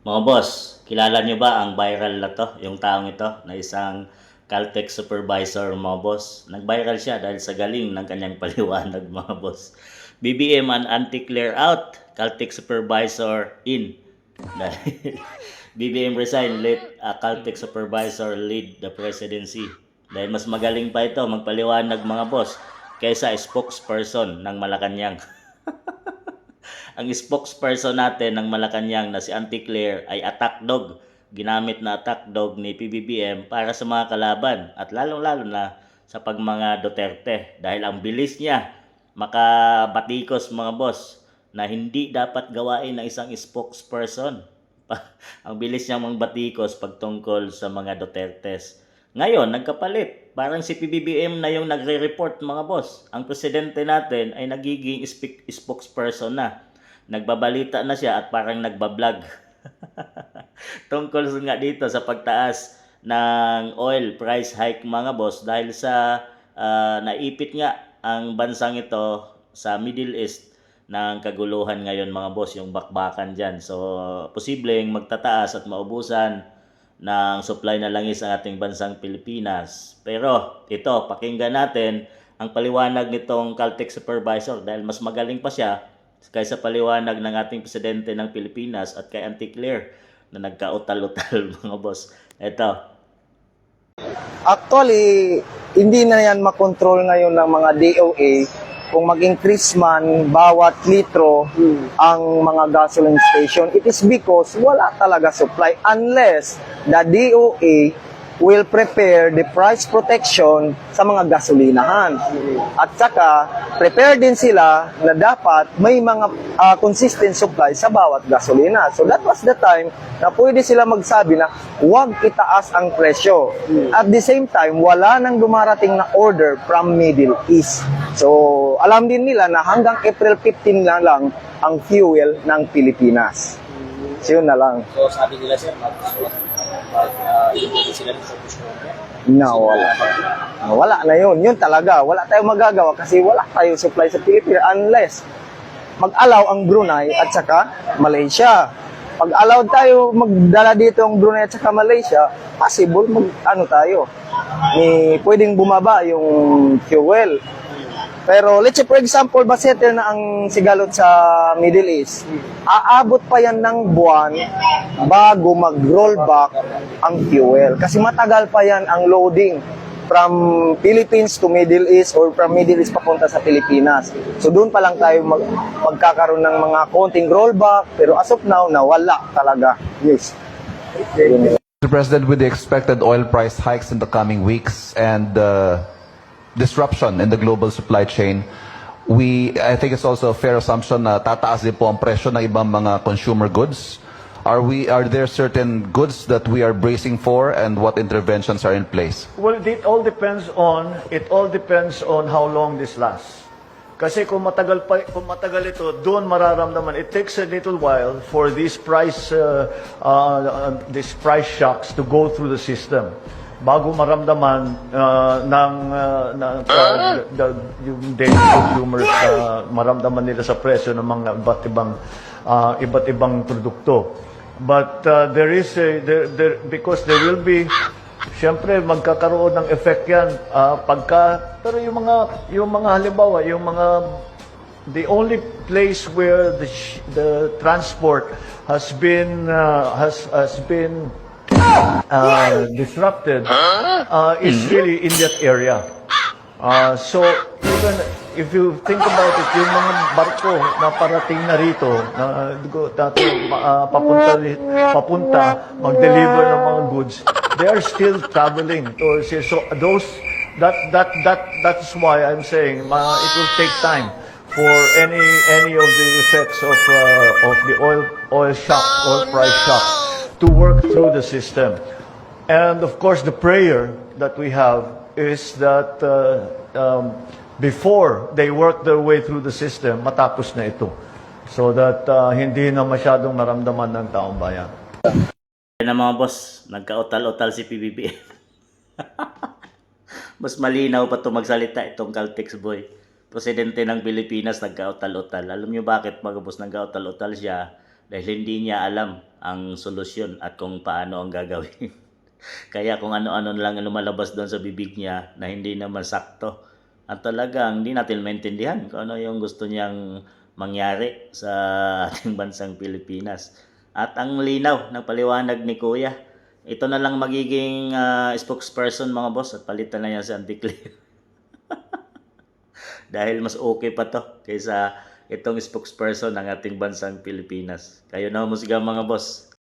Mga boss, kilala nyo ba ang viral na to? Yung taong ito na isang Caltex supervisor, mga boss. Nag-viral siya dahil sa galing ng kanyang paliwanag, mga boss. BBM and anti-clear out, Caltex supervisor in. Dahil BBM resign, let Caltex supervisor lead the presidency. Dahil mas magaling pa ito magpaliwanag, mga boss, kaysa spokesperson ng Malacanang. Ang spokesperson natin ng Malacanang na si Auntie Claire ay attack dog. Ginamit na attack dog ni PBBM para sa mga kalaban at lalong-lalo na sa pagmanga Duterte dahil ang bilis niya makabatikos, mga boss, na hindi dapat gawain ng isang spokesperson. Ang bilis niyang mangbatikos pagtungkol sa mga Dutertes. Ngayon, nagkapalit. Parang si PBBM na yung nagre-report, mga boss. Ang presidente natin ay nagiging spokesperson na. Nagbabalita na siya at parang nagbablog. Tungkol nga dito sa pagtaas ng oil price hike, mga boss, dahil sa naipit nga ang bansang ito sa Middle East ng kaguluhan ngayon, mga boss, yung bakbakan dyan. So, posibleng magtataas at maubusan ng supply na langis ang ating bansang Pilipinas. Pero ito, pakinggan natin ang paliwanag nitong Caltex supervisor dahil mas magaling pa siya kaysa paliwanag ng ating presidente ng Pilipinas at kay Auntie Claire na nagkautal-utal, mga boss. Ito. Actually, hindi na yan makontrol ngayon ng mga DOA kung mag-increase man bawat litro ang mga gasoline station. It is because wala talaga supply unless the DOA will prepare the price protection sa mga gasolinahan. At saka, prepare din sila na dapat may mga consistent supply sa bawat gasolina. So that was the time na pwede sila magsabi na huwag itaas ang presyo. At the same time, wala nang dumarating na order from Middle East. So alam din nila na hanggang April 15 na lang ang fuel ng Pilipinas. So yun na lang. So sabi nila sir, hindi sila sa Na wala. Wala na yun. Yun talaga. Wala tayong magagawa kasi wala tayong supply sa Pilipinas unless mag-allow ang Brunei at saka Malaysia. Pag allow tayo magdala dito ang Brunei at saka Malaysia, possible tayo. Pwedeng bumaba yung fuel. Pero let's say for example, basettle na ang sigalot sa Middle East. Aabot pa yan ng buwan bago mag-roll back ang fuel. Kasi matagal pa yan ang loading from Philippines to Middle East or from Middle East papunta sa Pilipinas. So doon pa lang tayo magkakaroon ng mga konting rollback. Pero as of now, nawala talaga. Yes. Mr. President, with the expected oil price hikes in the coming weeks and disruption in the global supply chain, I think it's also a fair assumption na tataas din po ang presyo ng ibang mga consumer goods. Are there certain goods that we are bracing for and what interventions are in place? Well, it all depends on how long this lasts. Kasi kung matagal ito, doon mararamdaman. It takes a little while for these price shocks to go through the system bago maramdaman yung daily consumers, maramdaman nila sa presyo ng mga iba't ibang produkto. But because there will be, siyempre magkakaroon ng effect yan pero yung mga halimbawa, the only place where the transport has been disrupted is really in that area. So even if you think about it, yung mga barko na parating na rito, papunta, mag-deliver ng mga goods, they are still traveling. So that's why I'm saying it will take time for any of the effects of the oil price shock to work through the system. And of course, the prayer that we have is that before they work their way through the system, matapos na ito. So that hindi na masyadong maramdaman ng taong bayan. Yan na, mga boss, nagkautal-utal si PBBM. Mas malinaw pa ito magsalita itong Caltex boy. Presidente ng Pilipinas nagkautal-utal. Alam nyo bakit, mga boss, nagkautal-utal siya? dahil hindi niya alam ang solusyon at kung paano ang gagawin. Kaya kung ano-ano lang ang lumalabas doon sa bibig niya na hindi naman sakto. At talagang hindi natin maintindihan kung ano yung gusto niyang mangyari sa ating bansang Pilipinas. At ang linaw ng paliwanag ni Kuya, ito na lang magiging spokesperson mga boss at palitan na yan si Auntie Claire. Dahil mas okay pa to kaysa itong spokesperson ng ating bansang Pilipinas. Kayo na humusga mga boss.